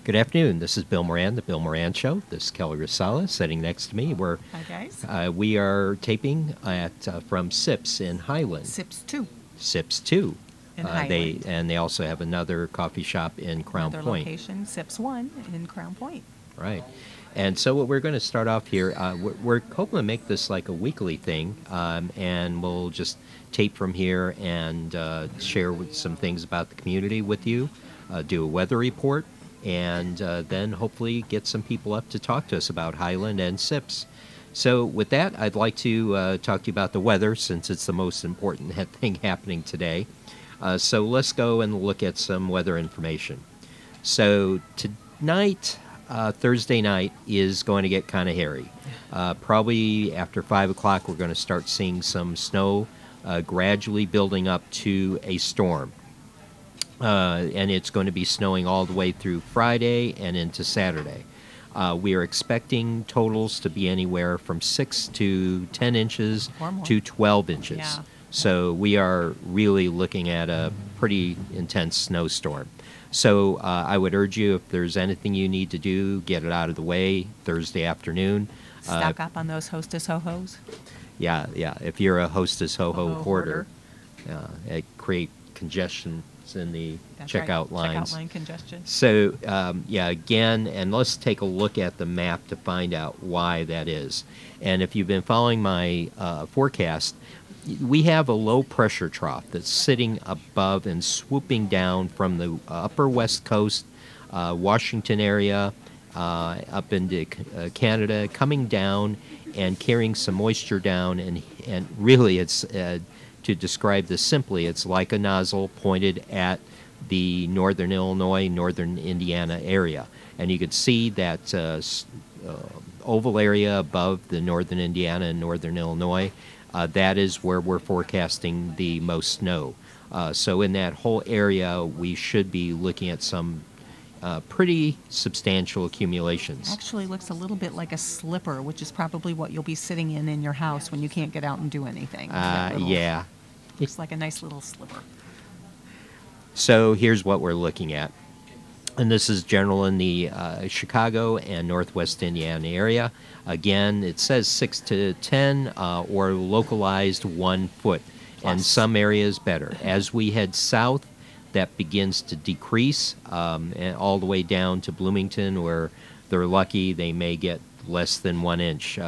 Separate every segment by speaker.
Speaker 1: Good afternoon. This is Bill Moran, The Bill Moran Show. This is Kelly Rosala sitting next to me.
Speaker 2: Hi, guys.
Speaker 1: We are taping from SIPS in Highland.
Speaker 2: SIPS 2
Speaker 1: SIPS 2.
Speaker 2: in Highland.
Speaker 1: They also have another coffee shop in Crown
Speaker 2: Another
Speaker 1: Point.
Speaker 2: location, SIPS 1 in Crown Point.
Speaker 1: Right. And so what we're going to start off here, we're hoping to make this like a weekly thing, and we'll just tape from here and share with some things about the community with you, do a weather report, and then hopefully get some people up to talk to us about Highland and SIPS. So with that, I'd like to talk to you about the weather, since it's the most important thing happening today. So let's go and look at some weather information. So tonight, Thursday night, is going to get kind of hairy. Probably after 5 o'clock, we're going to start seeing some snow gradually building up to a storm. And it's going to be snowing all the way through Friday and into Saturday. We are expecting totals to be anywhere from 6 to 10 inches to 12 inches.
Speaker 2: Yeah.
Speaker 1: So we are really looking at a pretty intense snowstorm. So I would urge you, if there's anything you need to do, get it out of the way Thursday afternoon.
Speaker 2: Stock up on those Hostess Ho-Hos.
Speaker 1: Yeah. If you're a Hostess Ho-Ho hoarder, it create congestion in the checkout lines.
Speaker 2: Checkout line congestion.
Speaker 1: So, again, and let's take a look at the map to find out why that is. And if you've been following my forecast, we have a low pressure trough that's sitting above and swooping down from the upper west coast, Washington area, up into Canada, coming down and carrying some moisture down. And really, it's to describe this simply, it's like a nozzle pointed at the northern Illinois, northern Indiana area. And you could see that oval area above the northern Indiana and northern Illinois. That is where we're forecasting the most snow. So in that whole area, we should be looking at some pretty substantial accumulations.
Speaker 2: Actually looks a little bit like a slipper, which is probably what you'll be sitting in your house when you can't get out and do anything.
Speaker 1: Yeah.
Speaker 2: Looks like a nice little slipper.
Speaker 1: So here's what we're looking at. And this is general in the Chicago and northwest Indiana area. Again, it says 6 to 10 or localized 1 foot.
Speaker 2: Plus.
Speaker 1: And some areas better. As we head south, that begins to decrease and all the way down to Bloomington, where they're lucky they may get less than 1 inch,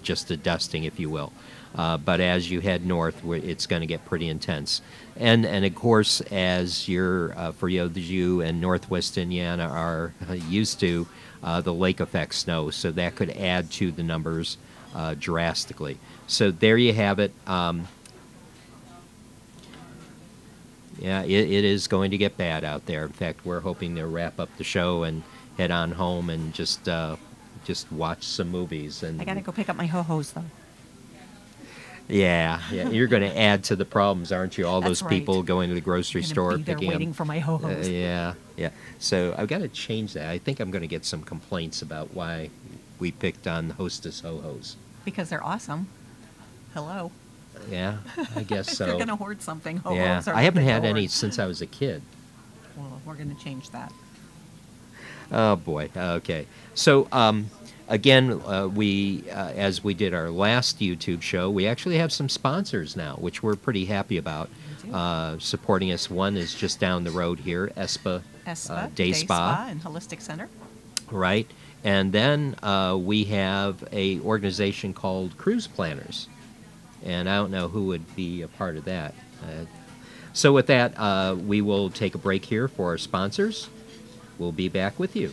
Speaker 1: just a dusting, if you will. But as you head north, it's going to get pretty intense. And of course, as for you in northwest Indiana are used to, the lake effect snow, so that could add to the numbers drastically. So there you have it. It is going to get bad out there. In fact, we're hoping to wrap up the show and head on home and just watch some movies. And
Speaker 2: I got to go pick up my Ho-Hos, though.
Speaker 1: Yeah, you're going to add to the problems, aren't you? All
Speaker 2: That's
Speaker 1: those people
Speaker 2: right.
Speaker 1: going to the grocery store
Speaker 2: Be there
Speaker 1: picking
Speaker 2: waiting
Speaker 1: up.
Speaker 2: for my Ho-Hos.
Speaker 1: Yeah. So I've got to change that. I think I'm going to get some complaints about why we picked on Hostess Ho-Hos.
Speaker 2: Because they're awesome. Hello.
Speaker 1: Yeah, I guess
Speaker 2: If
Speaker 1: so.
Speaker 2: you're going to hoard something, Ho-Hos
Speaker 1: Yeah,
Speaker 2: are
Speaker 1: I haven't
Speaker 2: what
Speaker 1: had
Speaker 2: they
Speaker 1: any
Speaker 2: hoard.
Speaker 1: since I was a kid.
Speaker 2: Well, we're going to change that.
Speaker 1: Oh boy. Okay. So again, we as we did our last YouTube show, we actually have some sponsors now, which we're pretty happy about. Supporting us. One is just down the road here, ESPA Day Spa
Speaker 2: and Holistic Center.
Speaker 1: Right. And then we have a organization called Cruise Planners, and I don't know who would be a part of that. So with that, we will take a break here for our sponsors. We'll be back with you.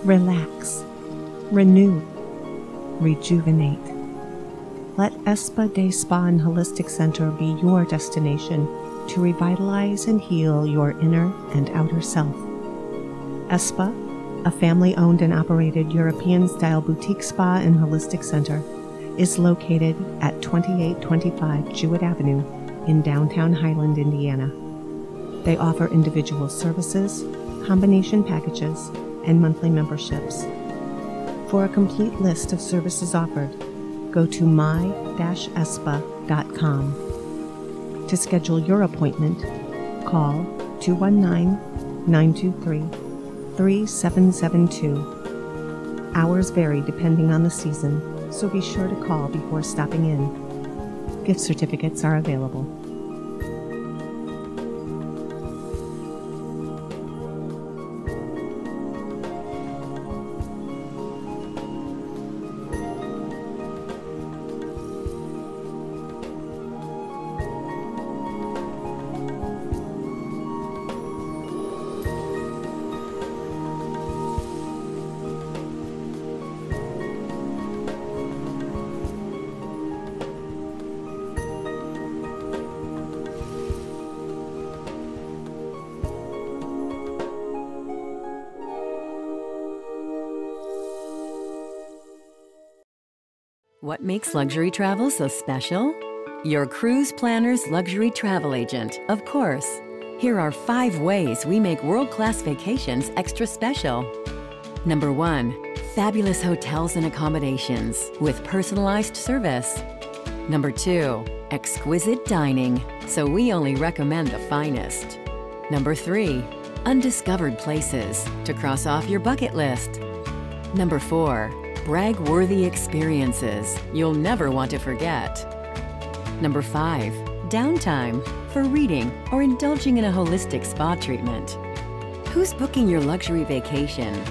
Speaker 3: Relax, renew, rejuvenate. Let Espa Day Spa and Holistic Center be your destination to revitalize and heal your inner and outer self. Espa, a family-owned and operated European-style boutique spa and holistic center, is located at 2825 Jewett Avenue in downtown Highland, Indiana. They offer individual services, combination packages, and monthly memberships. For a complete list of services offered, go to my-espa.com. To schedule your appointment, call 219-923-3772. Hours vary depending on the season, so be sure to call before stopping in. Gift certificates are available.
Speaker 4: What makes luxury travel so special? Your cruise planner's luxury travel agent, of course. Here are 5 ways we make world-class vacations extra special. Number 1, fabulous hotels and accommodations with personalized service. Number 2, exquisite dining, so we only recommend the finest. Number 3, undiscovered places to cross off your bucket list. Number 4, brag-worthy experiences you'll never want to forget. Number 5, downtime for reading or indulging in a holistic spa treatment. Who's booking your luxury vacation?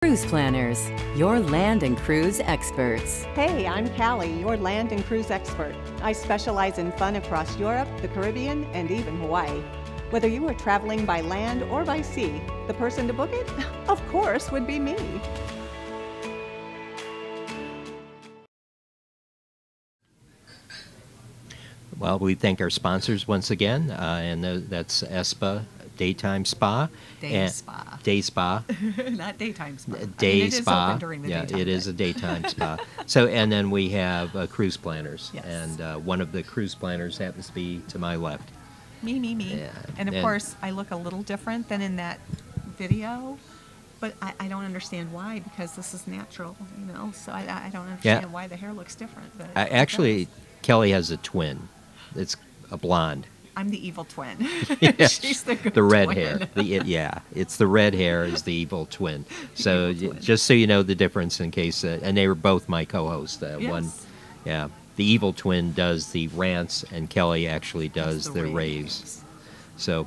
Speaker 4: Cruise Planners, your land and cruise experts.
Speaker 5: Hey, I'm Callie, your land and cruise expert. I specialize in fun across Europe, the Caribbean, and even Hawaii. Whether you are traveling by land or by sea, the person to book it, of course, would be me.
Speaker 1: Well, we thank our sponsors once again, and that's ESPA Daytime Spa.
Speaker 2: Day spa.
Speaker 1: Day Spa.
Speaker 2: Not daytime spa.
Speaker 1: Day
Speaker 2: it
Speaker 1: Spa.
Speaker 2: Is open during the daytime
Speaker 1: it is
Speaker 2: day.
Speaker 1: a daytime spa. So, and then we have Cruise Planners,
Speaker 2: Yes.
Speaker 1: and one of the cruise planners happens to be to my left.
Speaker 2: Me.
Speaker 1: Yeah,
Speaker 2: And of
Speaker 1: and-
Speaker 2: course, I look a little different than in that video, but I don't understand why, because this is natural, so I don't understand why the hair looks different. But it
Speaker 1: Actually,
Speaker 2: does.
Speaker 1: Kelly has a twin. It's a blonde.
Speaker 2: I'm the evil twin.
Speaker 1: Yes,
Speaker 2: She's the good
Speaker 1: the red
Speaker 2: twin.
Speaker 1: hair. It's the red hair is the evil twin. So
Speaker 2: evil twin.
Speaker 1: just so you know the difference, in case, and they were both my co-hosts. One,
Speaker 2: Yes.
Speaker 1: the evil twin does the rants, and Kelly actually does the raves. So,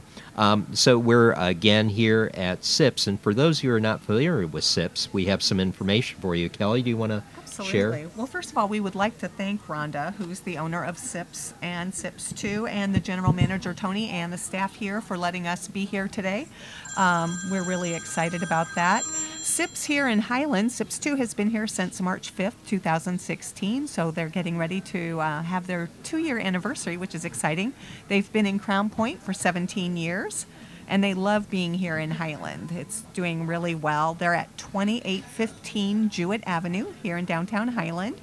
Speaker 1: so we're again here at SIPS, and for those who are not familiar with SIPS, we have some information for you. Kelly, do you want to share?
Speaker 2: Absolutely. Well, first of all, we would like to thank Rhonda, who's the owner of SIPS and SIPS 2, and the general manager, Tony, and the staff here for letting us be here today. We're really excited about that. SIPS here in Highland, SIPS 2 has been here since March 5th, 2016, so they're getting ready to have their 2-year anniversary, which is exciting. They've been in Crown Point for 17 years. And they love being here in Highland. It's doing really well. They're at 2815 Jewett Avenue here in downtown Highland.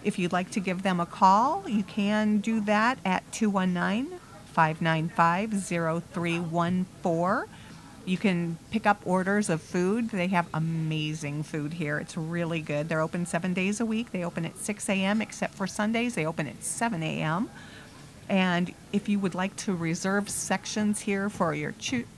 Speaker 2: If you'd like to give them a call, you can do that at 219-595-0314. You can pick up orders of food. They have amazing food here. It's really good. They're open 7 days a week. They open at 6 a.m. except for Sundays. They open at 7 a.m. And if you would like to reserve sections here for your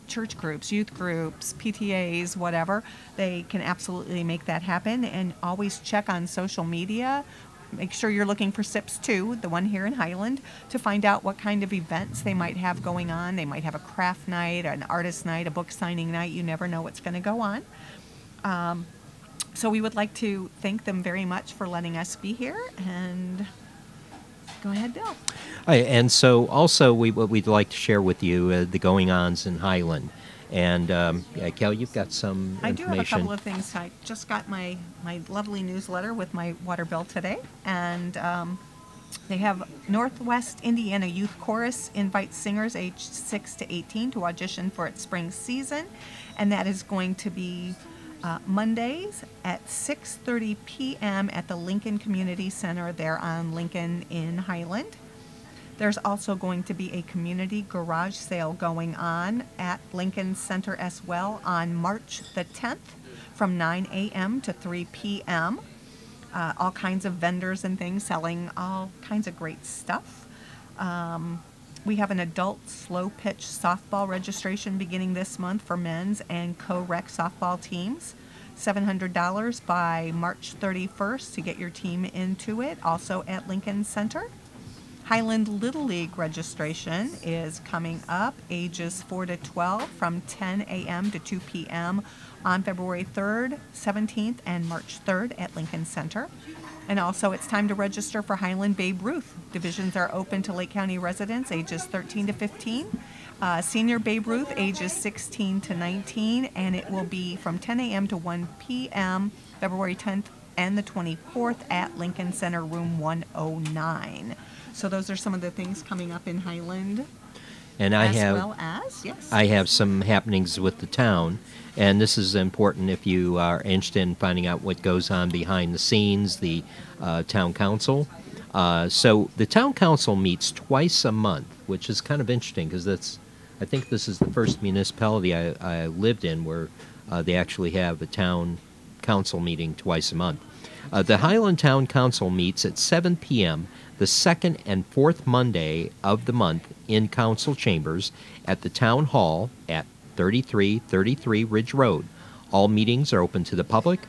Speaker 2: church groups, youth groups, PTAs, whatever, they can absolutely make that happen. And always check on social media. Make sure you're looking for SIPS 2, the one here in Highland, to find out what kind of events they might have going on. They might have a craft night, an artist night, a book signing night. You never know what's going to go on. So we would like to thank them very much for letting us be here. And go ahead, Bill.
Speaker 1: And so also what we'd like to share with you, the going-ons in Highland. And Kel, you've got some
Speaker 2: I do
Speaker 1: information.
Speaker 2: have a couple of things. I just got my lovely newsletter with my water bill today. And they have Northwest Indiana Youth Chorus invites singers aged 6 to 18 to audition for its spring season. And that is going to be Mondays at 6:30 p.m. at the Lincoln Community Center there on Lincoln in Highland. There's also going to be a community garage sale going on at Lincoln Center as well on March the 10th from 9 a.m. to 3 p.m. All kinds of vendors and things selling all kinds of great stuff. We have an adult slow pitch softball registration beginning this month for men's and co-rec softball teams. $700 by March 31st to get your team into it, also at Lincoln Center. Highland Little League registration is coming up, ages 4 to 12, from 10 a.m. to 2 p.m. on February 3rd, 17th, and March 3rd at Lincoln Center. And also, it's time to register for Highland Babe Ruth. Divisions are open to Lake County residents ages 13 to 15. Senior Babe Ruth ages 16 to 19, and it will be from 10 a.m. to 1 p.m. February 10th and the 24th at Lincoln Center, room 109. So those are some of the things coming up in Highland.
Speaker 1: And I have some happenings with the town, and this is important if you are interested in finding out what goes on behind the scenes, the town council. So the town council meets twice a month, which is kind of interesting because I think this is the first municipality I lived in where they actually have a town council meeting twice a month. The Highland Town Council meets at 7 p.m. the second and fourth Monday of the month in council chambers at the Town Hall at 3333 Ridge Road. All meetings are open to the public.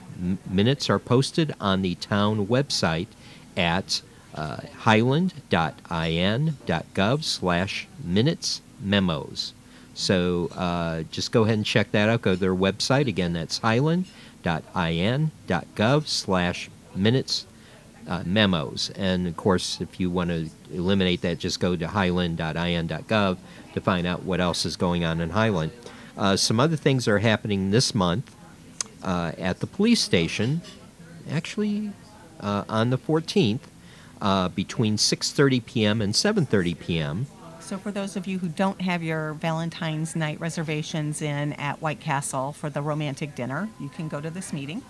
Speaker 1: Minutes are posted on the town website at highland.in.gov/minutes memos. So just go ahead and check that out. Go to their website. Again, that's highland.in.gov/minutes memos. And of course, if you want to eliminate that, just go to highland.in.gov to find out what else is going on in Highland. Some other things are happening this month at the police station, actually on the 14th, between 6:30 p.m. and 7:30 p.m.
Speaker 2: So for those of you who don't have your Valentine's night reservations in at White Castle for the romantic dinner, you can go to this meeting.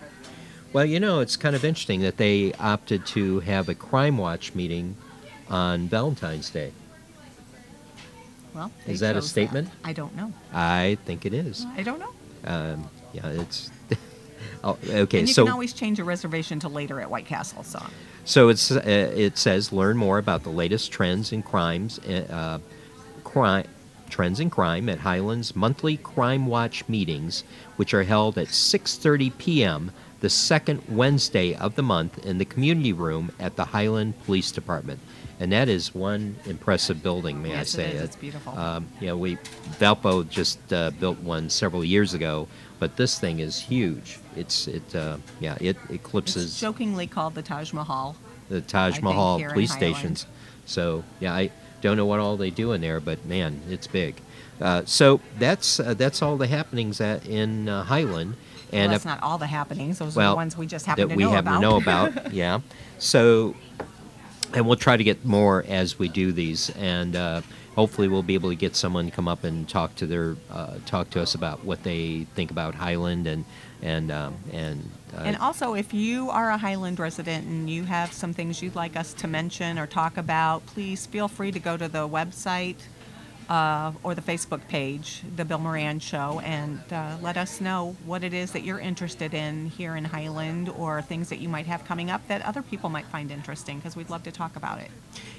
Speaker 1: Well, you know, it's kind of interesting that they opted to have a Crime Watch meeting on Valentine's Day.
Speaker 2: Well,
Speaker 1: is that a statement?
Speaker 2: I don't know.
Speaker 1: I think it is.
Speaker 2: I don't know.
Speaker 1: Yeah, it's... oh, okay,
Speaker 2: and you can always change a reservation to later at White Castle, so...
Speaker 1: So it says, learn more about the latest trends in trends in crime at Highland's monthly Crime Watch meetings, which are held at 6:30 p.m. the second Wednesday of the month in the community room at the Highland Police Department. And that is one impressive building, may I say.
Speaker 2: Yes, it is. It's beautiful.
Speaker 1: Valpo just built one several years ago, but this thing is huge. It eclipses.
Speaker 2: It's jokingly called the Taj Mahal.
Speaker 1: The Taj Mahal police stations. So yeah, I don't know what all they do in there, but man, it's big. So that's all the happenings in Highland. And
Speaker 2: that's not all the happenings. Those are the ones we just happen to know about.
Speaker 1: That we happen to know about. Yeah. So. And we'll try to get more as we do these, and hopefully we'll be able to get someone to come up and talk to us about what they think about Highland and
Speaker 2: also, if you are a Highland resident and you have some things you'd like us to mention or talk about, please feel free to go to the website or the Facebook page, The Bill Moran Show, and let us know what it is that you're interested in here in Highland or things that you might have coming up that other people might find interesting, because we'd love to talk about it.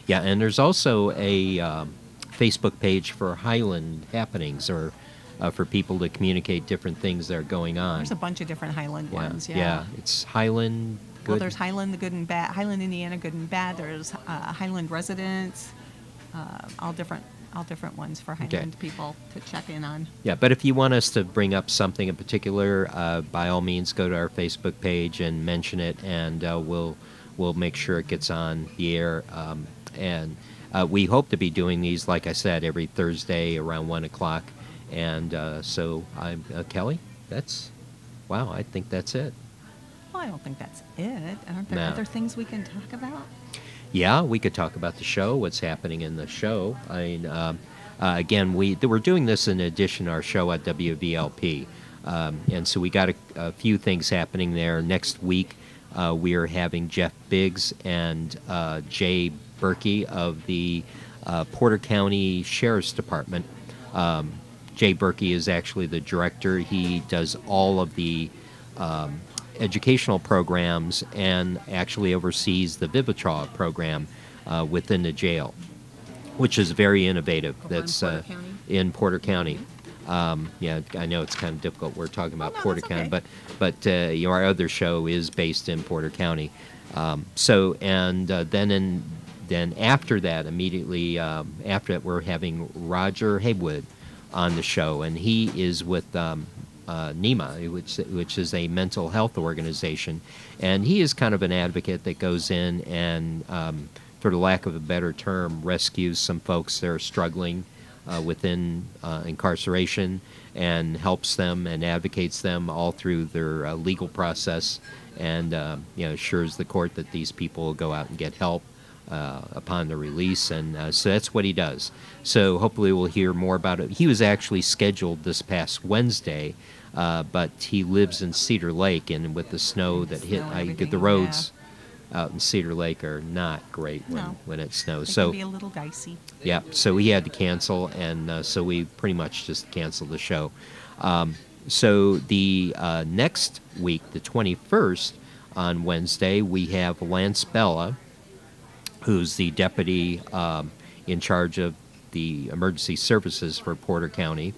Speaker 1: Yeah, and there's also a Facebook page for Highland happenings, or for people to communicate different things that are going on.
Speaker 2: There's a bunch of different Highland ones,
Speaker 1: Yeah, it's Highland Good.
Speaker 2: Well, there's Highland, the Good and Bad, Highland, Indiana, Good and Bad. There's Highland Residents, all different ones for Highland people to check in on.
Speaker 1: Yeah, but if you want us to bring up something in particular, by all means, go to our Facebook page and mention it, and we'll make sure it gets on the air. And we hope to be doing these, like I said, every Thursday around 1 o'clock. And so, I'm Kelly. Wow, I think that's it.
Speaker 2: Well, I don't think that's it. Aren't there other things we can talk about?
Speaker 1: Yeah, we could talk about the show, what's happening in the show. I mean, again, we're doing this in addition to our show at WVLP. And so we got a few things happening there. Next week, we are having Jeff Biggs and Jay Berkey of the Porter County Sheriff's Department. Jay Berkey is actually the director. He does all of the educational programs and actually oversees the Vivitraw program within the jail, which is very innovative. That's in Porter County. Yeah, I know it's kind of difficult. We're talking about Porter County, but our other show is based in Porter County. Then after that, immediately after that, we're having Roger Haywood on the show, and he is with NEMA, which is a mental health organization, and he is kind of an advocate that goes in and, for the lack of a better term, rescues some folks that are struggling within incarceration and helps them and advocates them all through their legal process, and assures the court that these people will go out and get help upon the release, and so that's what he does. So hopefully we'll hear more about it. He was actually scheduled this past Wednesday, but he lives in Cedar Lake, and with the snow that hit, the roads out in Cedar Lake are not great when it snows.
Speaker 2: It can be a little dicey.
Speaker 1: Yeah, so he had to cancel, and so we pretty much just canceled the show. So the next week, the 21st, on Wednesday, we have Lance Bella, who's the deputy in charge of the emergency services for Porter County.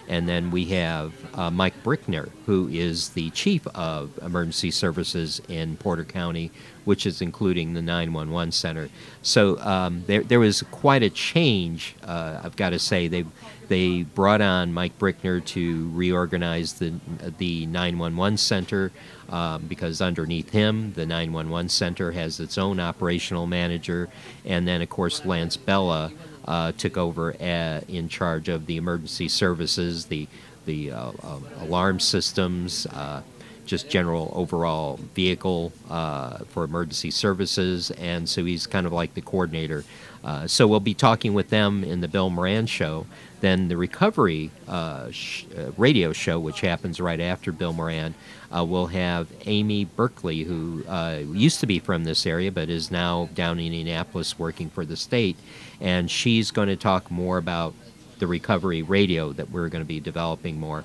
Speaker 1: And then we have Mike Brickner, who is the chief of emergency services in Porter County, which is including the 911 center. So there was quite a change, I've got to say. They brought on Mike Brickner to reorganize the 911 center, because underneath him, the 911 center has its own operational manager. And then, of course, Lance Bella took over in charge of the emergency services, the alarm systems, just general overall vehicle for emergency services, and so he's kind of like the coordinator. So we'll be talking with them in the Bill Moran show. Then the recovery radio show, which happens right after Bill Moran, we'll have Amy Berkeley, who used to be from this area but is now down in Indianapolis working for the state, and she's going to talk more about the recovery radio that we're going to be developing more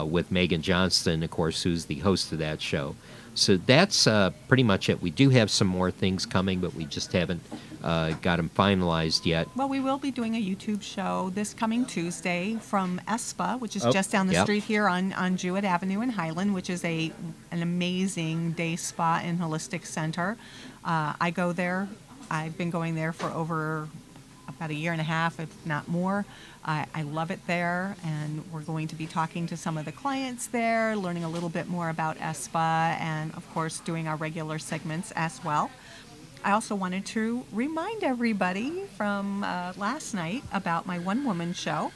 Speaker 1: with Megan Johnston, of course, who's the host of that show. So that's pretty much it. We do have some more things coming, but we just haven't got them finalized yet.
Speaker 2: Well, we will be doing a YouTube show this coming Tuesday from ESPA, which is just down the street here on Jewett Avenue in Highland, which is an amazing day spa and holistic center. I go there. I've been going there for over about a year and a half, if not more. I love it there, and we're going to be talking to some of the clients there, learning a little bit more about ESPA, and of course doing our regular segments as well. I also wanted to remind everybody from last night about my one-woman show,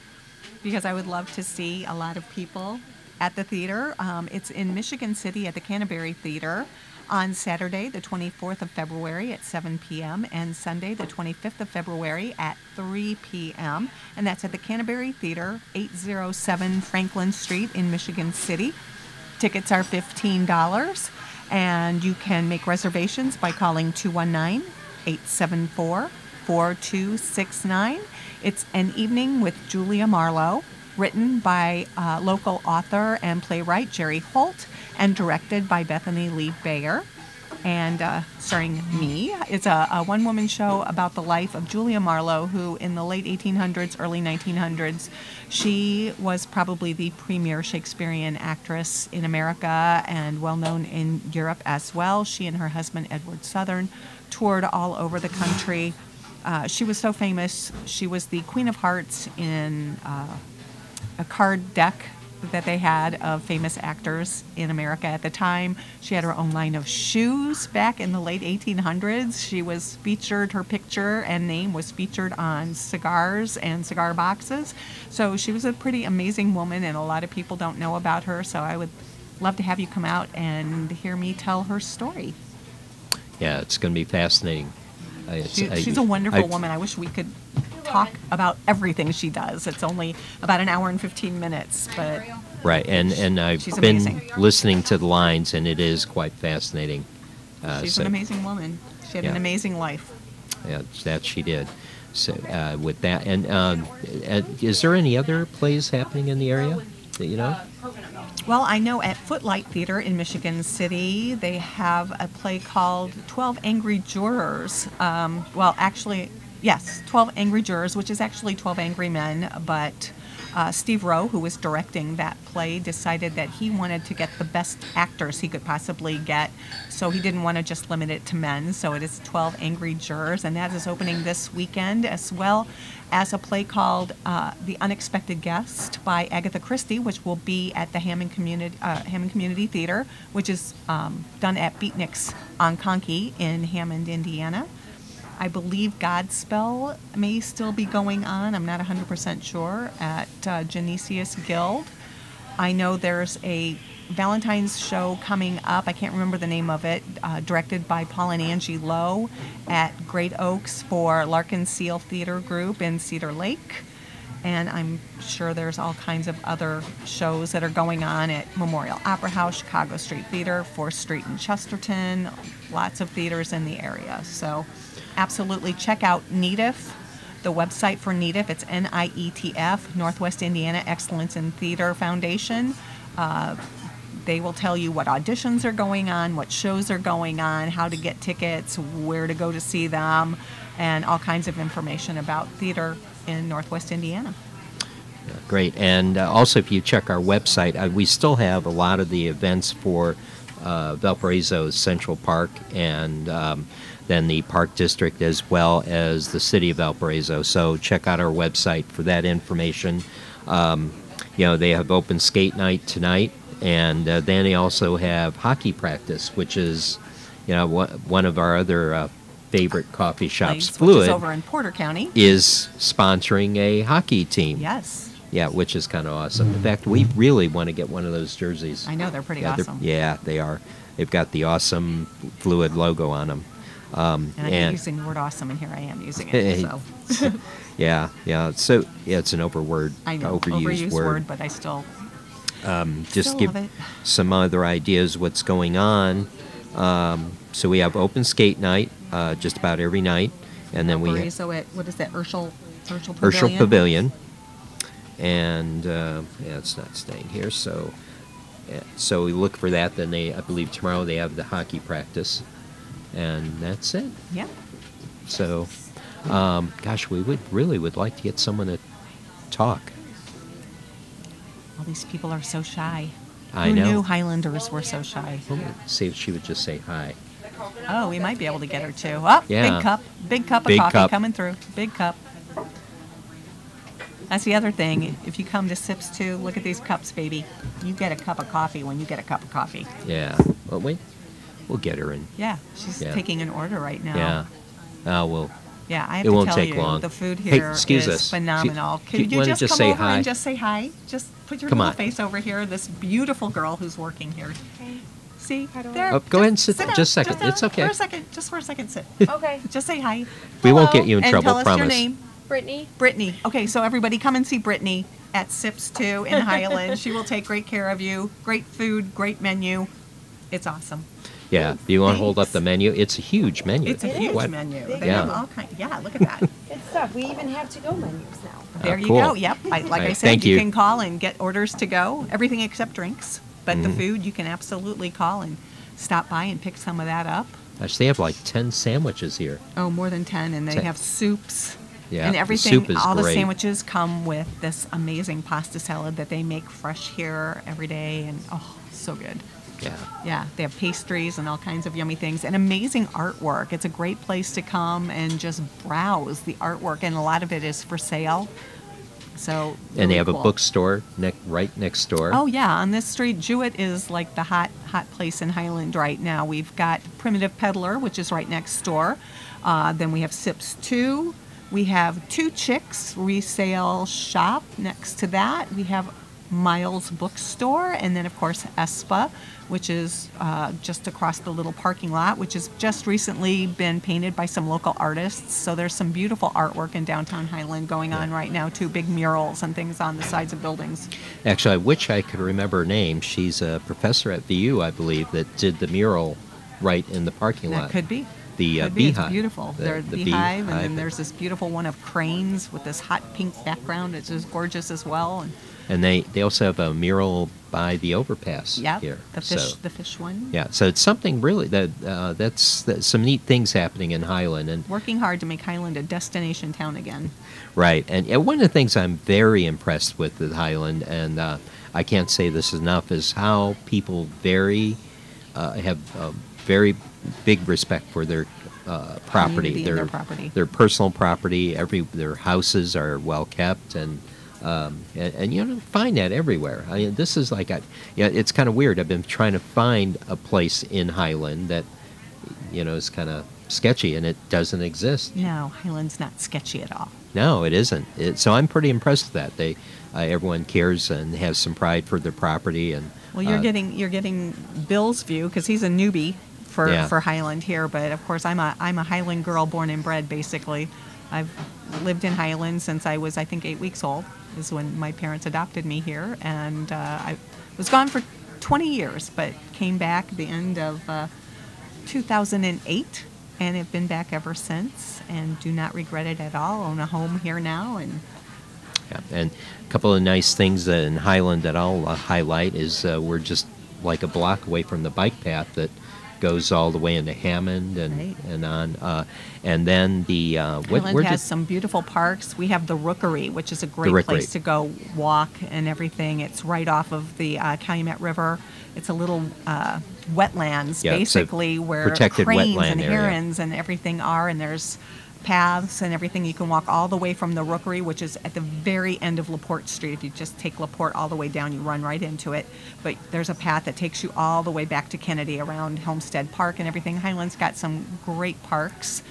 Speaker 2: because I would love to see a lot of people at the theater. It's in Michigan City at the Canterbury Theater on Saturday, the 24th of February at 7 p.m. and Sunday, the 25th of February at 3 p.m. And that's at the Canterbury Theater, 807 Franklin Street in Michigan City. Tickets are $15, and you can make reservations by calling 219-874-4269. It's an evening with Julia Marlowe, written by local author and playwright Jerry Holt, and directed by Bethany Lee Bayer, and starring me. It's a one-woman show about the life of Julia Marlowe, who in the late 1800s, early 1900s, she was probably the premier Shakespearean actress in America and well-known in Europe as well. She and her husband, Edward Southern, toured all over the country. She was so famous. She was the Queen of Hearts in a card deck that they had of famous actors in America at the time. She had her own line of shoes back in the late 1800s. She was featured, her picture and name was featured on cigars and cigar boxes. So she was a pretty amazing woman, and a lot of people don't know about her. So I would love to have you come out and hear me tell her story.
Speaker 1: Yeah, it's going to be fascinating.
Speaker 2: She's a wonderful woman. I wish we could talk about everything she does. It's only about an hour and 15 minutes, but
Speaker 1: right, and I've been amazing. Listening to the lines, and it is quite fascinating.
Speaker 2: She's an amazing woman. She had an amazing life.
Speaker 1: Yeah, that she did. So with that, and is there any other plays happening in the area that you know?
Speaker 2: Well, I know at Footlight Theater in Michigan City, they have a play called 12 Angry Jurors. Well, actually, yes, 12 Angry Jurors, which is actually 12 Angry Men, but Steve Rowe, who was directing that play, decided that he wanted to get the best actors he could possibly get, so he didn't want to just limit it to men. So it is 12 Angry Jurors, and that is opening this weekend, as well as a play called The Unexpected Guest by Agatha Christie, which will be at the Hammond Community Theater, which is done at Beatniks on Conkey in Hammond, Indiana. I believe Godspell may still be going on. I'm not 100% sure at Genesius Guild. I know there's a Valentine's show coming up. I can't remember the name of it. Directed by Paul and Angie Lowe at Great Oaks for Larkin Seal Theater Group in Cedar Lake. And I'm sure there's all kinds of other shows that are going on at Memorial Opera House, Chicago Street Theater, 4th Street in Chesterton. Lots of theaters in the area. So absolutely check out NETF, the website for NETF. It's NIETF, Northwest Indiana Excellence in Theater Foundation. They will tell you what auditions are going on, what shows are going on, how to get tickets, where to go to see them, and all kinds of information about theater in Northwest Indiana.
Speaker 1: Great. And also, if you check our website, we still have a lot of the events for Valparaiso's Central Park and then the Park District, as well as the City of Valparaiso. So check out our website for that information. They have open skate night tonight, and then they also have hockey practice, which is, one of our other favorite coffee shops, Fluid,
Speaker 2: which is over in Porter County,
Speaker 1: is sponsoring a hockey team.
Speaker 2: Yes.
Speaker 1: Yeah, which is kind of awesome. In fact, we really want to get one of those jerseys.
Speaker 2: I know, they're pretty awesome.
Speaker 1: They are. They've got the awesome Fluid logo on them.
Speaker 2: And I hate using the word awesome, and here I am using it. So.
Speaker 1: Yeah. So it's an overused
Speaker 2: word, but I still
Speaker 1: just
Speaker 2: still
Speaker 1: give
Speaker 2: love it.
Speaker 1: some other ideas what's going on. So we have open skate night just about every night, and then we have
Speaker 2: at, what is that, Urshel Pavilion?
Speaker 1: Pavilion. And it's not staying here, so we look for that. Then I believe tomorrow they have the hockey practice, and that's it.
Speaker 2: Yeah.
Speaker 1: So, we would like to get someone to talk.
Speaker 2: All these people are so shy.
Speaker 1: I know.
Speaker 2: Who knew Highlanders were so shy?
Speaker 1: See if she would just say hi.
Speaker 2: Oh, we might be able to get her to. Oh,
Speaker 1: Yeah.
Speaker 2: Big cup of coffee coming through. Big cup. That's the other thing. If you come to Sips 2, look at these cups, baby. You get a cup of coffee when you get a cup of coffee.
Speaker 1: Yeah. Well, we'll get her in.
Speaker 2: Yeah, she's taking an order right now.
Speaker 1: Yeah. Well.
Speaker 2: Yeah, I have
Speaker 1: it
Speaker 2: to
Speaker 1: won't
Speaker 2: tell
Speaker 1: take
Speaker 2: you,
Speaker 1: long.
Speaker 2: the food
Speaker 1: Hey,
Speaker 2: here
Speaker 1: excuse
Speaker 2: is
Speaker 1: us.
Speaker 2: phenomenal.
Speaker 1: Do you
Speaker 2: Could you
Speaker 1: wanna
Speaker 2: just
Speaker 1: just
Speaker 2: come
Speaker 1: say
Speaker 2: over
Speaker 1: hi?
Speaker 2: and just say hi? Just put your
Speaker 1: Come
Speaker 2: little
Speaker 1: on.
Speaker 2: face over here. This beautiful girl who's working here. See? There.
Speaker 1: Oh, go ahead and sit.
Speaker 2: down.
Speaker 1: Just a second. It's okay.
Speaker 2: Just for a second, sit.
Speaker 6: Okay.
Speaker 2: Just say hi.
Speaker 1: We won't
Speaker 6: Hello.
Speaker 1: get you in
Speaker 2: And
Speaker 1: trouble,
Speaker 2: tell us
Speaker 1: promise.
Speaker 2: your name.
Speaker 6: Brittany.
Speaker 2: Brittany. Okay, so everybody come and see Brittany at Sips 2 in Highland. She will take great care of you. Great food, great menu. It's awesome.
Speaker 1: Yeah. Do you want to hold up
Speaker 2: Thanks.
Speaker 1: the menu? It's a huge menu.
Speaker 2: It's a huge
Speaker 1: What?
Speaker 2: menu.
Speaker 6: Big
Speaker 2: They
Speaker 1: Yeah.
Speaker 2: have all kinds. Yeah, look at that.
Speaker 6: Good stuff. We even have to-go menus now.
Speaker 2: There you
Speaker 1: cool.
Speaker 2: go. Yep. Like I
Speaker 1: Right,
Speaker 2: said,
Speaker 1: thank
Speaker 2: you
Speaker 1: you.
Speaker 2: can call and get orders to go. Everything except drinks. But
Speaker 1: Mm-hmm.
Speaker 2: the food, you can absolutely call and stop by and pick some of that up.
Speaker 1: Gosh, they have like 10 sandwiches here.
Speaker 2: Oh, more than 10. And they
Speaker 1: 10.
Speaker 2: have soups.
Speaker 1: Yeah,
Speaker 2: And
Speaker 1: the
Speaker 2: everything,
Speaker 1: soup is
Speaker 2: all the
Speaker 1: great.
Speaker 2: sandwiches come with this amazing pasta salad that they make fresh here every day. And oh, so good.
Speaker 1: Yeah.
Speaker 2: Yeah, they have pastries and all kinds of yummy things and amazing artwork. It's a great place to come and just browse the artwork, and a lot of it is for sale. So
Speaker 1: And they
Speaker 2: really
Speaker 1: have a
Speaker 2: cool.
Speaker 1: bookstore right next door.
Speaker 2: Oh yeah, on this street, Jewett is like the hot place in Highland right now. We've got Primitive Peddler, which is right next door. Then we have Sips 2. We have Two Chicks resale shop next to that. We have Miles Bookstore, and then of course Espa, which is just across the little parking lot, which has just recently been painted by some local artists. So there's some beautiful artwork in downtown Highland going on right now too, big murals and things on the sides of buildings.
Speaker 1: Actually, I wish I could remember her name. She's a professor at VU, I believe, that did the mural right in the parking lot.
Speaker 2: That could be.
Speaker 1: The
Speaker 2: Could be.
Speaker 1: beehive.
Speaker 2: It's beautiful.
Speaker 1: The
Speaker 2: There's the beehive, and then
Speaker 1: beehive.
Speaker 2: there's this beautiful one of cranes with this hot pink background. It's just gorgeous as well. And
Speaker 1: And they also have a mural by the overpass
Speaker 2: Yeah,
Speaker 1: here.
Speaker 2: the fish one.
Speaker 1: Yeah, so it's something really that's some neat things happening in Highland, and
Speaker 2: Working hard to make Highland a destination town again.
Speaker 1: right. And one of the things I'm very impressed with Highland, and I can't say this enough, is how people have very big respect for their property,
Speaker 2: Community and their property.
Speaker 1: their personal property. Their houses are well kept, and you don't find that everywhere. I mean, this is it's kind of weird. I've been trying to find a place in Highland that is kind of sketchy, and it doesn't exist.
Speaker 2: No, Highland's not sketchy at all.
Speaker 1: No, it isn't. So I'm pretty impressed with that. Everyone cares and has some pride for their property, and
Speaker 2: Well, you're getting Bill's view because he's a newbie for Highland here. But of course, I'm a Highland girl, born and bred. Basically, I've lived in Highland since I was, I think, 8 weeks old. Is when my parents adopted me here, and I was gone for 20 years, but came back at the end of 2008, and have been back ever since, and do not regret it at all. Own a home here now, and
Speaker 1: and a couple of nice things in Highland that I'll highlight is we're just like a block away from the bike path that goes all the way into Hammond and on. And then the
Speaker 2: Highland has some beautiful parks. We have the Rookery, which is a great place to go walk and everything. It's right off of the Calumet River. It's a little wetlands, basically, where cranes and herons and everything are, and there's paths and everything. You can walk all the way from the Rookery, which is at the very end of LaPorte Street. If you just take LaPorte all the way down, you run right into it. But there's a path that takes you all the way back to Kennedy around Homestead Park and everything. Highland's got some great parks.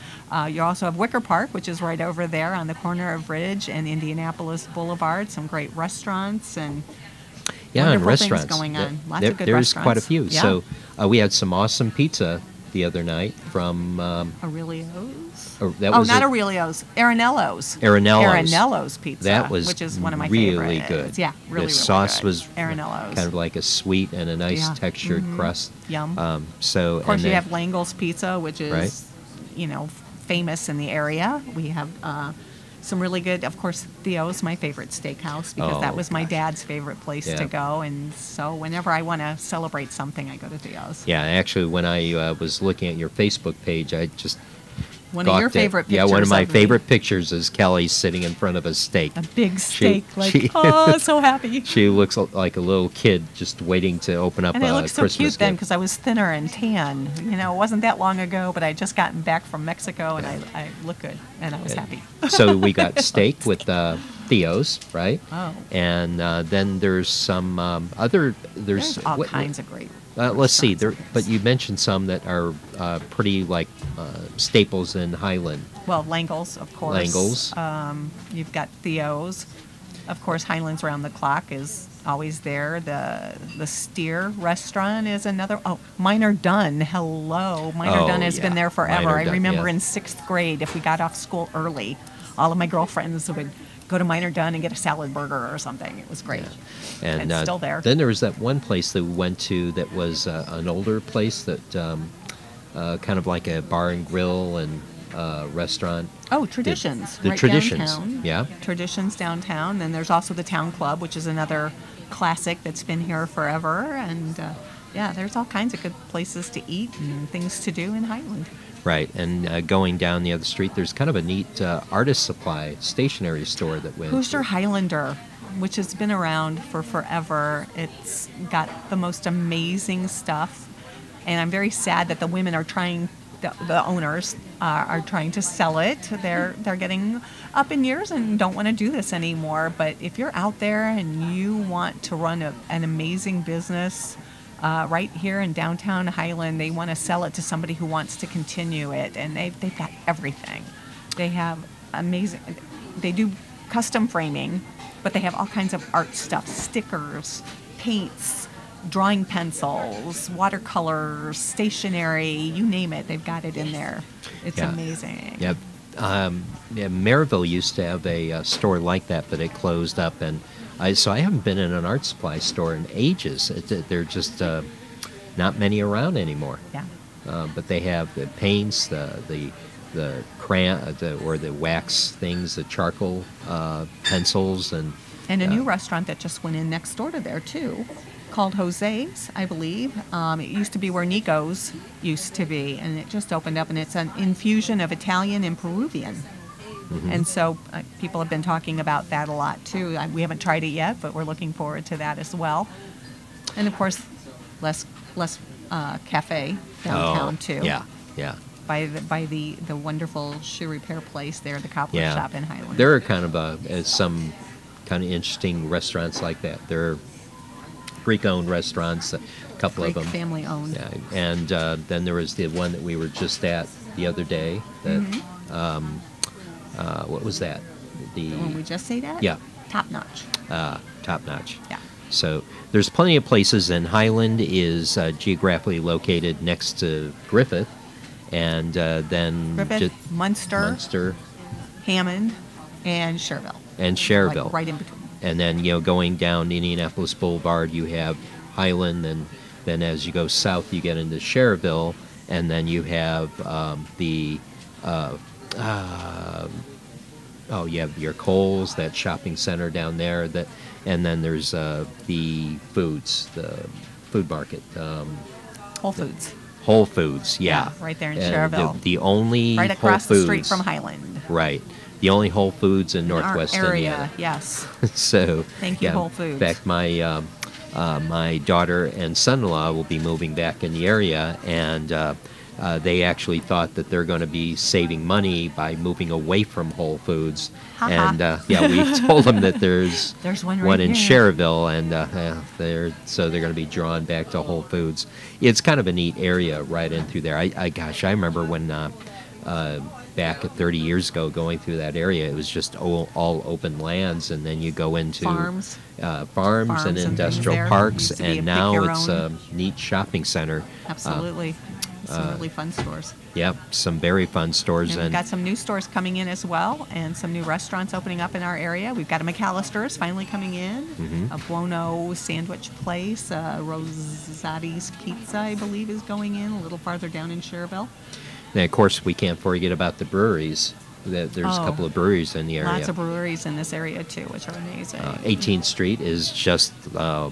Speaker 2: You also have Wicker Park, which is right over there on the corner of Ridge and Indianapolis Boulevard. Some great restaurants and wonderful
Speaker 1: restaurants
Speaker 2: things going on. Lots of good
Speaker 1: there's
Speaker 2: restaurants.
Speaker 1: Quite a few.
Speaker 2: Yeah.
Speaker 1: So we had some awesome pizza the other night from
Speaker 2: Aurelio's.
Speaker 1: Not
Speaker 2: Aurelio's. Arenello's.
Speaker 1: Arenello's
Speaker 2: pizza.
Speaker 1: Which
Speaker 2: is one of my
Speaker 1: really
Speaker 2: favorites.
Speaker 1: good.
Speaker 2: Yeah, really
Speaker 1: the sauce
Speaker 2: good.
Speaker 1: was
Speaker 2: Arenello's.
Speaker 1: kind of like a sweet and a nice textured crust.
Speaker 2: Yum.
Speaker 1: Of
Speaker 2: course, you have Langle's Pizza, which is
Speaker 1: right.
Speaker 2: famous in the area. We have some really good, of course, Theo's my favorite steakhouse because that was my dad's favorite place to go. And so whenever I want to celebrate something, I go to Theo's.
Speaker 1: Yeah, actually, when I was looking at your Facebook page, I just
Speaker 2: one of your favorite pictures.
Speaker 1: Yeah, one of my favorite pictures is Kelly sitting in front of a steak.
Speaker 2: A big steak, so happy.
Speaker 1: She looks like a little kid just waiting to open up a Christmas gift.
Speaker 2: And I looked so cute then because I was thinner and tan. It wasn't that long ago, but I just gotten back from Mexico, and I look good, and I was happy.
Speaker 1: So we got steak with Theo's, right?
Speaker 2: Oh.
Speaker 1: And then there's some There's
Speaker 2: all kinds of great.
Speaker 1: Let's see. But you mentioned some that are pretty staples in Highland.
Speaker 2: Well, Langle's, of course.
Speaker 1: Langle's.
Speaker 2: You've got Theo's. Of course, Highland's Round the Clock is always there. The Steer restaurant is another. Oh, Minor Dunn. Hello. Minor Dunn has been there forever. I remember in 6th grade, if we got off school early, all of my girlfriends would go to Minor Dunn and get a salad burger or something. It was great.
Speaker 1: Yeah. And
Speaker 2: it's still there.
Speaker 1: Then there was that one place that we went to that was an older place that kind of like a bar and grill and restaurant.
Speaker 2: Oh, Traditions.
Speaker 1: The
Speaker 2: right
Speaker 1: Traditions.
Speaker 2: Downtown.
Speaker 1: Yeah.
Speaker 2: Traditions downtown. Then there's also the Town Club, which is another classic that's been here forever. And there's all kinds of good places to eat and things to do in Highland.
Speaker 1: Right, and going down the other street, there's kind of a neat artist supply stationery store that went.
Speaker 2: Hoosier Highlander, which has been around for forever. It's got the most amazing stuff, and I'm very sad that the women are trying. The owners are trying to sell it. They're getting up in years and don't want to do this anymore. But if you're out there and you want to run an amazing business. Right here in downtown Highland, they want to sell it to somebody who wants to continue it, and they've got everything. They have amazing. They do custom framing, but they have all kinds of art stuff: stickers, paints, drawing pencils, watercolors, stationery. You name it, they've got it in there. It's amazing.
Speaker 1: Yeah. Maryville used to have a store like that, but it closed up, and so I haven't been in an art supply store in ages. They're just not many around anymore.
Speaker 2: Yeah.
Speaker 1: But they have the paints, the crayon, or the wax things, the charcoal pencils, and
Speaker 2: a new restaurant that just went in next door to there too. called Jose's, I believe. It used to be where Nico's used to be, and it just opened up, and it's an infusion of Italian and Peruvian. And so people have been talking about that a lot too. We haven't tried it yet, but we're looking forward to that as well. And of course, less cafe downtown too.
Speaker 1: Yeah, yeah.
Speaker 2: By the wonderful shoe repair place there, the Cobbler
Speaker 1: Yeah.
Speaker 2: Shop in Highland.
Speaker 1: There are kind of some kind of interesting restaurants like that. There are Greek-owned restaurants, a couple
Speaker 2: Greek
Speaker 1: of them.
Speaker 2: family-owned.
Speaker 1: Yeah, and then there was the one that we were just at the other day. That, what was that?
Speaker 2: When we just say that?
Speaker 1: Yeah.
Speaker 2: Top notch.
Speaker 1: Top notch.
Speaker 2: Yeah.
Speaker 1: So there's plenty of places, and Highland is
Speaker 2: geographically
Speaker 1: located next to Griffith, and then
Speaker 2: Griffith, Munster, Hammond, and Cherville.
Speaker 1: and Cherville.
Speaker 2: Like right in between.
Speaker 1: And then, going down Indianapolis Boulevard, you have Highland, and then as you go south, you get into Cherville, and then you have you have your Kohl's, that shopping center down there, and then there's the food market.
Speaker 2: Whole Foods.
Speaker 1: Whole Foods, yeah.
Speaker 2: Right there in
Speaker 1: And
Speaker 2: Cherville.
Speaker 1: The only
Speaker 2: Right
Speaker 1: Whole
Speaker 2: across the
Speaker 1: Foods,
Speaker 2: street from Highland.
Speaker 1: Right. The only Whole Foods in
Speaker 2: In our
Speaker 1: Northwest
Speaker 2: area,
Speaker 1: Indiana.
Speaker 2: yes.
Speaker 1: So
Speaker 2: Thank you,
Speaker 1: yeah,
Speaker 2: Whole Foods.
Speaker 1: In fact, my daughter and son-in-law will be moving back in the area, and they actually thought that they're going to be saving money by moving away from Whole Foods.
Speaker 2: Ha-ha.
Speaker 1: And we told them that there's
Speaker 2: There's one
Speaker 1: in
Speaker 2: here.
Speaker 1: Cherville, and they're going to be drawn back to Whole Foods. It's kind of a neat area right in through there. I remember when back 30 years ago, going through that area, it was just all open lands, and then you go into
Speaker 2: Farms.
Speaker 1: Farms and
Speaker 2: things
Speaker 1: industrial
Speaker 2: there.
Speaker 1: parks,
Speaker 2: Used to be a
Speaker 1: and now
Speaker 2: pick your
Speaker 1: it's a
Speaker 2: own.
Speaker 1: neat shopping center.
Speaker 2: Absolutely. Some really fun stores.
Speaker 1: Yep, some very fun stores.
Speaker 2: And we've got some new stores coming in as well, and some new restaurants opening up in our area. We've got a McAllister's finally coming in, a Buono sandwich place, Rosati's Pizza, I believe, is going in a little farther down in Cherville.
Speaker 1: And of course, we can't forget about the breweries. There's a couple of breweries in the area.
Speaker 2: Lots of breweries in this area too, which are amazing.
Speaker 1: 18th Street is just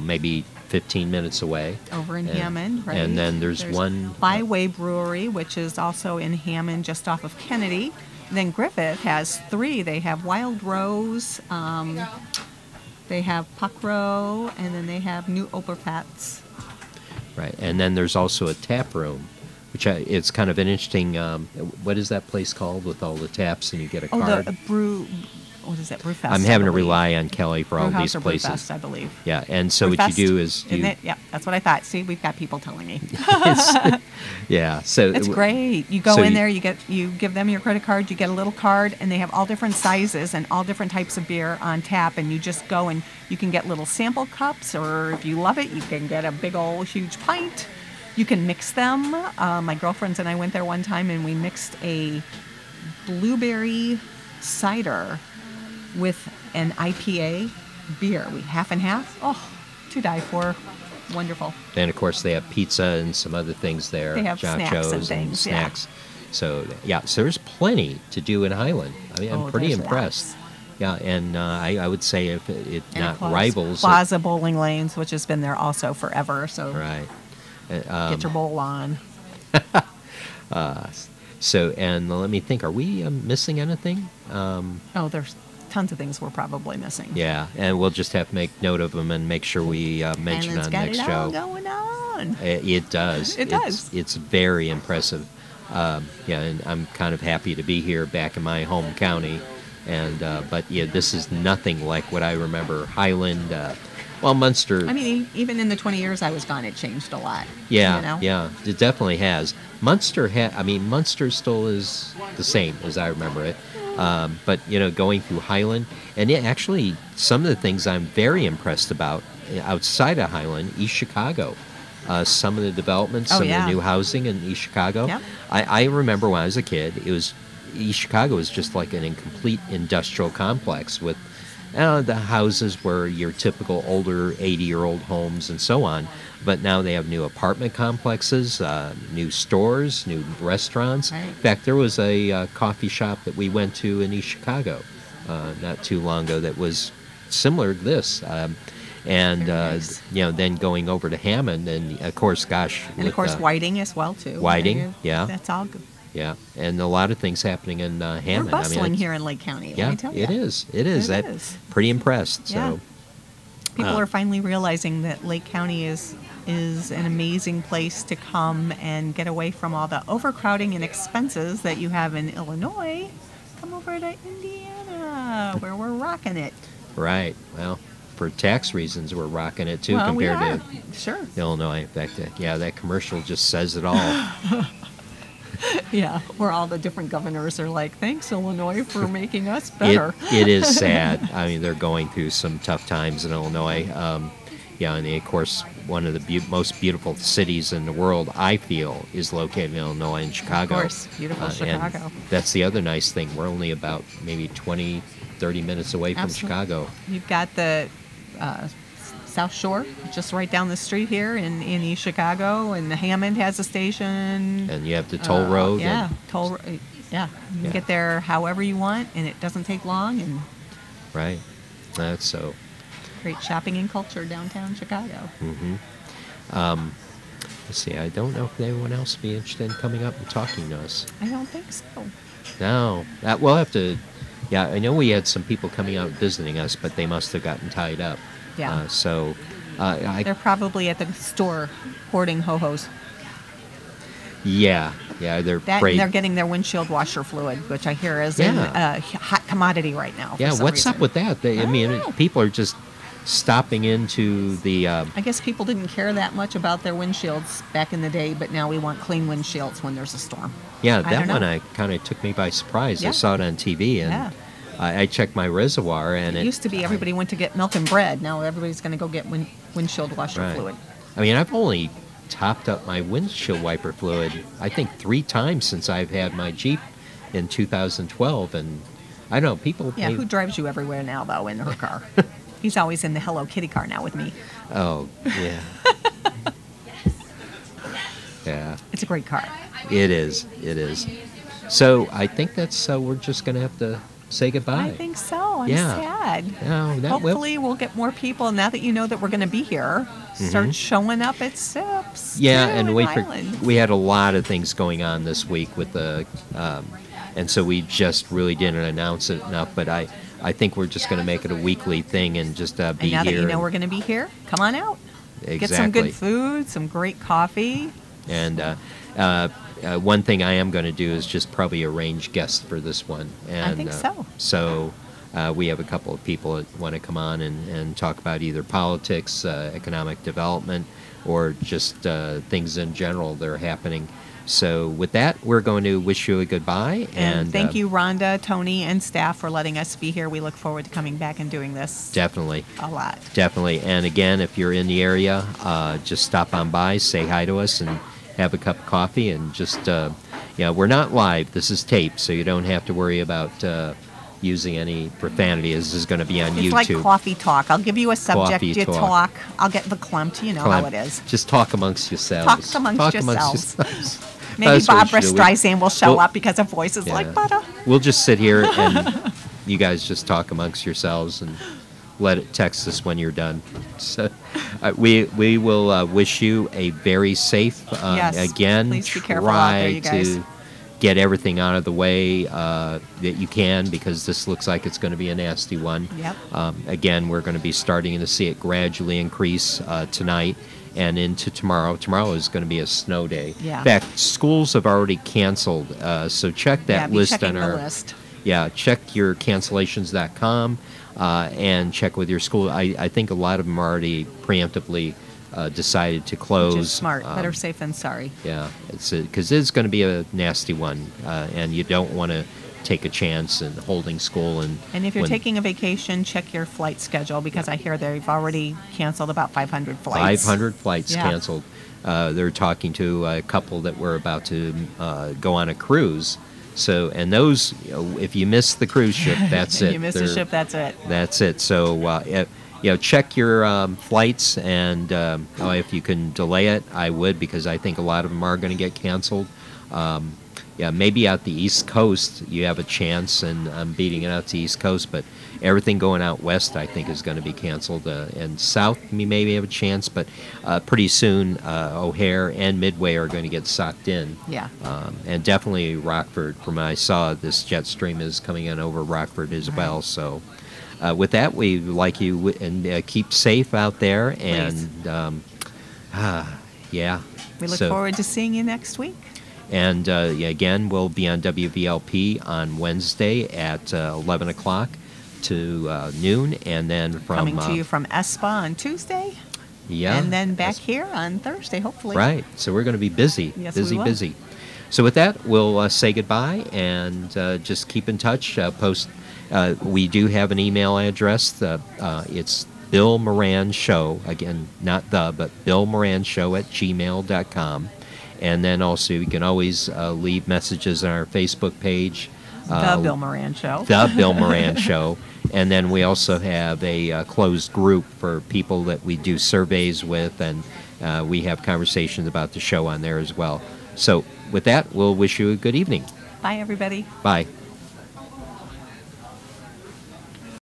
Speaker 1: maybe 15 minutes away.
Speaker 2: Over in
Speaker 1: And-
Speaker 2: Hammond, right?
Speaker 1: And then there's one.
Speaker 2: Byway Brewery, which is also in Hammond, just off of Kennedy. Then Griffith has three. They have Wild Rose, they have Puckrow, and then they have New Oberplatz.
Speaker 1: Right, and then there's also a tap room, which it's kind of an interesting. What is that place called with all the taps, and you get a
Speaker 2: Oh,
Speaker 1: card?
Speaker 2: the brew. What is that? Brewfest.
Speaker 1: I'm having
Speaker 2: I
Speaker 1: to
Speaker 2: believe.
Speaker 1: rely on Kelly for all
Speaker 2: Brewhouse
Speaker 1: these
Speaker 2: or
Speaker 1: places.
Speaker 2: Brewfest, I believe.
Speaker 1: Yeah, and so what you
Speaker 2: Brewfest,
Speaker 1: do is
Speaker 2: isn't it? Yeah, that's what I thought. See, we've got people telling me.
Speaker 1: yeah. So
Speaker 2: It's great. You go
Speaker 1: so
Speaker 2: in
Speaker 1: you-
Speaker 2: there, you give them your credit card, you get a little card, and they have all different sizes and all different types of beer on tap, and you just go and you can get little sample cups, or if you love it, you can get a big old huge pint. You can mix them. My girlfriends and I went there one time, and we mixed a blueberry cider with an IPA beer. We half and half. Oh, to die for. Wonderful.
Speaker 1: And of course, they have pizza and some other things there.
Speaker 2: They have snacks and
Speaker 1: nachos
Speaker 2: things, yeah.
Speaker 1: snacks. So yeah, so there's plenty to do in Highland. I mean, I'm
Speaker 2: Oh,
Speaker 1: pretty
Speaker 2: there's
Speaker 1: impressed.
Speaker 2: lots.
Speaker 1: Yeah, and I would say if it
Speaker 2: And
Speaker 1: not
Speaker 2: of course,
Speaker 1: rivals.
Speaker 2: Plaza Bowling Lanes, which has been there also forever. So
Speaker 1: Right.
Speaker 2: get your bowl on.
Speaker 1: So, and let me think, are we missing anything?
Speaker 2: Oh, there's tons of things we're probably missing.
Speaker 1: Yeah, and we'll just have to make note of them and make sure we mention
Speaker 2: Highland's
Speaker 1: on
Speaker 2: got
Speaker 1: next
Speaker 2: it all
Speaker 1: show.
Speaker 2: going on.
Speaker 1: It does.
Speaker 2: It does.
Speaker 1: It's very impressive. Yeah, and I'm kind of happy to be here back in my home county. And but yeah, this is nothing like what I remember. Highland, well, Munster.
Speaker 2: I mean, even in the 20 years I was gone, it changed a lot.
Speaker 1: Yeah,
Speaker 2: you know?
Speaker 1: yeah, it definitely has. Munster Munster still is the same as I remember it. But going through Highland, and actually some of the things I'm very impressed about outside of Highland, East Chicago. Some of the developments, some of the new housing in East Chicago.
Speaker 2: Yep.
Speaker 1: I remember when I was a kid, East Chicago was just like an incomplete industrial complex with the houses were your typical older 80-year-old homes and so on. But now they have new apartment complexes, new stores, new restaurants.
Speaker 2: Right.
Speaker 1: In fact, there was a coffee shop that we went to in East Chicago not too long ago that was similar to this. And
Speaker 2: Very nice.
Speaker 1: then going over to Hammond, and of course, gosh,
Speaker 2: And
Speaker 1: with,
Speaker 2: of course, Whiting as well too.
Speaker 1: Whiting, yeah.
Speaker 2: That's all good.
Speaker 1: yeah, and a lot of things happening in Hammond.
Speaker 2: We're bustling
Speaker 1: it's-
Speaker 2: here in Lake County.
Speaker 1: Yeah,
Speaker 2: let me tell you.
Speaker 1: it is. It is.
Speaker 2: It
Speaker 1: That
Speaker 2: is.
Speaker 1: pretty impressed.
Speaker 2: Yeah.
Speaker 1: So
Speaker 2: People
Speaker 1: Uh,
Speaker 2: are finally realizing that Lake County is an amazing place to come and get away from all the overcrowding and expenses that you have in Illinois. Come over to Indiana, where we're rocking it.
Speaker 1: right. Well, for tax reasons, we're rocking it too
Speaker 2: Well, we
Speaker 1: compared
Speaker 2: are.
Speaker 1: to
Speaker 2: Sure.
Speaker 1: Illinois. In fact, that commercial just says it all.
Speaker 2: Yeah, where all the different governors are like, thanks, Illinois, for making us better.
Speaker 1: It is sad. I mean, they're going through some tough times in Illinois. And of course, one of the most beautiful cities in the world, I feel, is located in Illinois, in Chicago.
Speaker 2: Of course, beautiful
Speaker 1: And
Speaker 2: Chicago.
Speaker 1: that's the other nice thing. We're only about maybe 20, 30 minutes away from
Speaker 2: Absolutely.
Speaker 1: Chicago.
Speaker 2: You've got the South Shore, just right down the street here in East Chicago, and Hammond has a station.
Speaker 1: And you have the toll road.
Speaker 2: Yeah,
Speaker 1: and-
Speaker 2: yeah. You can
Speaker 1: Yeah.
Speaker 2: get there however you want, and it doesn't take long. And
Speaker 1: right. That's so.
Speaker 2: great shopping and culture downtown Chicago.
Speaker 1: Let's see. I don't know if anyone else would be interested in coming up and talking to us.
Speaker 2: I don't think so.
Speaker 1: No, we'll have to. Yeah, I know we had some people coming out visiting us, but they must have gotten tied up.
Speaker 2: Yeah.
Speaker 1: I
Speaker 2: They're probably at the store hoarding ho-hos.
Speaker 1: yeah, they're
Speaker 2: That
Speaker 1: afraid.
Speaker 2: and they're getting their windshield washer fluid, which I hear is
Speaker 1: Yeah.
Speaker 2: a hot commodity right now. for
Speaker 1: Yeah,
Speaker 2: some
Speaker 1: what's up
Speaker 2: reason.
Speaker 1: with that? I
Speaker 2: don't
Speaker 1: mean,
Speaker 2: know.
Speaker 1: people are just stopping into the.
Speaker 2: I guess people didn't care that much about their windshields back in the day, but now we want clean windshields when there's a storm.
Speaker 1: Yeah,
Speaker 2: I
Speaker 1: that
Speaker 2: don't
Speaker 1: one
Speaker 2: know.
Speaker 1: kind of took me by surprise. I
Speaker 2: Yeah.
Speaker 1: saw it on TV, and
Speaker 2: Yeah.
Speaker 1: I checked my reservoir, and
Speaker 2: It used to be everybody went to get milk and bread. Now everybody's going to go get windshield washer
Speaker 1: Right.
Speaker 2: fluid.
Speaker 1: I mean, I've only topped up my windshield wiper fluid, I think 3 times since I've had my Jeep in 2012, and I don't know, people.
Speaker 2: Yeah,
Speaker 1: may-
Speaker 2: who drives you everywhere now, though, in her car? He's always in the Hello Kitty car now with me.
Speaker 1: Oh, yeah. Yeah,
Speaker 2: It's a great car.
Speaker 1: it is. It is. So I think that's we're just gonna have to say goodbye.
Speaker 2: I think so. I'm
Speaker 1: Yeah.
Speaker 2: sad.
Speaker 1: No, that will.
Speaker 2: Hopefully, we'll get more people now that you know that we're going to be here. Start showing up at SIPs.
Speaker 1: Yeah,
Speaker 2: too,
Speaker 1: and
Speaker 2: in
Speaker 1: we
Speaker 2: Highland.
Speaker 1: we had a lot of things going on this week with the, and so we just really didn't announce it enough. But I think we're just going to make it a weekly thing and just be
Speaker 2: And now
Speaker 1: here.
Speaker 2: that you know we're going to be here, come on out.
Speaker 1: Exactly.
Speaker 2: Get some good food, some great coffee.
Speaker 1: And one thing I am going to do is just probably arrange guests for this one. And,
Speaker 2: think so.
Speaker 1: So we have a couple of people that want to come on and talk about either politics, economic development, or just things in general that are happening. So with that, we're going to wish you a goodbye.
Speaker 2: And thank you, Rhonda, Tony, and staff for letting us be here. We look forward to coming back and doing this
Speaker 1: Definitely.
Speaker 2: a lot.
Speaker 1: Definitely. And again, if you're in the area, just stop on by, say hi to us, and have a cup of coffee. And just, we're not live. This is taped, so you don't have to worry about using any profanity. This is going to be on
Speaker 2: It's
Speaker 1: YouTube.
Speaker 2: like coffee talk. I'll give you a subject.
Speaker 1: Coffee
Speaker 2: You
Speaker 1: talk.
Speaker 2: talk. I'll get the clumped. You know
Speaker 1: Come
Speaker 2: how
Speaker 1: on,
Speaker 2: it is.
Speaker 1: Just talk amongst yourselves.
Speaker 2: Talk amongst yourselves.
Speaker 1: yourselves.
Speaker 2: Maybe
Speaker 1: That's what we
Speaker 2: Barbara
Speaker 1: should do.
Speaker 2: Streisand will show
Speaker 1: We'll-
Speaker 2: up because her voice is
Speaker 1: Yeah.
Speaker 2: like butter.
Speaker 1: We'll just sit here and you guys just talk amongst yourselves and let it text us when you're done. So we will wish you a very safe.
Speaker 2: Yes,
Speaker 1: Again,
Speaker 2: please be careful out there,
Speaker 1: try
Speaker 2: you guys.
Speaker 1: to get everything out of the way that you can, because this looks like it's going to be a nasty one.
Speaker 2: Yep.
Speaker 1: Again, we're going to be starting to see it gradually increase tonight and into tomorrow. Tomorrow is going to be a snow day.
Speaker 2: Yeah.
Speaker 1: In fact, schools have already canceled, so check that
Speaker 2: be
Speaker 1: list
Speaker 2: checking
Speaker 1: on
Speaker 2: the
Speaker 1: our.
Speaker 2: list.
Speaker 1: Yeah, check your cancellations.com and check with your school. I think a lot of them already preemptively decided to close.
Speaker 2: Which is smart. Better safe than sorry.
Speaker 1: Yeah, it's because it's going to be a nasty one, and you don't want to take a chance in holding school.
Speaker 2: And if you're
Speaker 1: when
Speaker 2: taking a vacation, check your flight schedule because I hear they've already canceled about 500 flights.
Speaker 1: 500 flights
Speaker 2: Yeah.
Speaker 1: canceled. They're talking to a couple that were about to go on a cruise. So, and those, if you miss the cruise ship, that's it.
Speaker 2: You miss a ship, that's it.
Speaker 1: That's it. So, check your flights, and if you can delay it, I would, because I think a lot of them are going to get canceled. yeah, maybe out the East Coast you have a chance, and I'm beating it out to the East Coast, but everything going out west I think is going to be canceled. And south we maybe have a chance, but pretty soon O'Hare and Midway are going to get sucked in.
Speaker 2: Yeah.
Speaker 1: And definitely Rockford, from what I saw, this jet stream is coming in over Rockford as well. So with that, we like you, and keep safe out there.
Speaker 2: Please.
Speaker 1: And yeah.
Speaker 2: We look
Speaker 1: So-
Speaker 2: forward to seeing you next week.
Speaker 1: And yeah, again, we'll be on WVLP on Wednesday at 11 o'clock to noon, and then from
Speaker 2: Coming to you from ESPA on Tuesday,
Speaker 1: yeah,
Speaker 2: and then back here on Thursday, hopefully.
Speaker 1: right. So we're going to be busy,
Speaker 2: Yes, we
Speaker 1: busy,
Speaker 2: will.
Speaker 1: busy. So with that, we'll say goodbye and just keep in touch. Post. We do have an email address. It's Bill Moran Show, again, not but Bill Moran Show at gmail.com. And then also you can always leave messages on our Facebook page.
Speaker 2: The Bill Moran Show.
Speaker 1: The Bill Moran Show. And then we also have a closed group for people that we do surveys with, and we have conversations about the show on there as well. So with that, we'll wish you a good evening.
Speaker 2: Bye, everybody.
Speaker 1: Bye.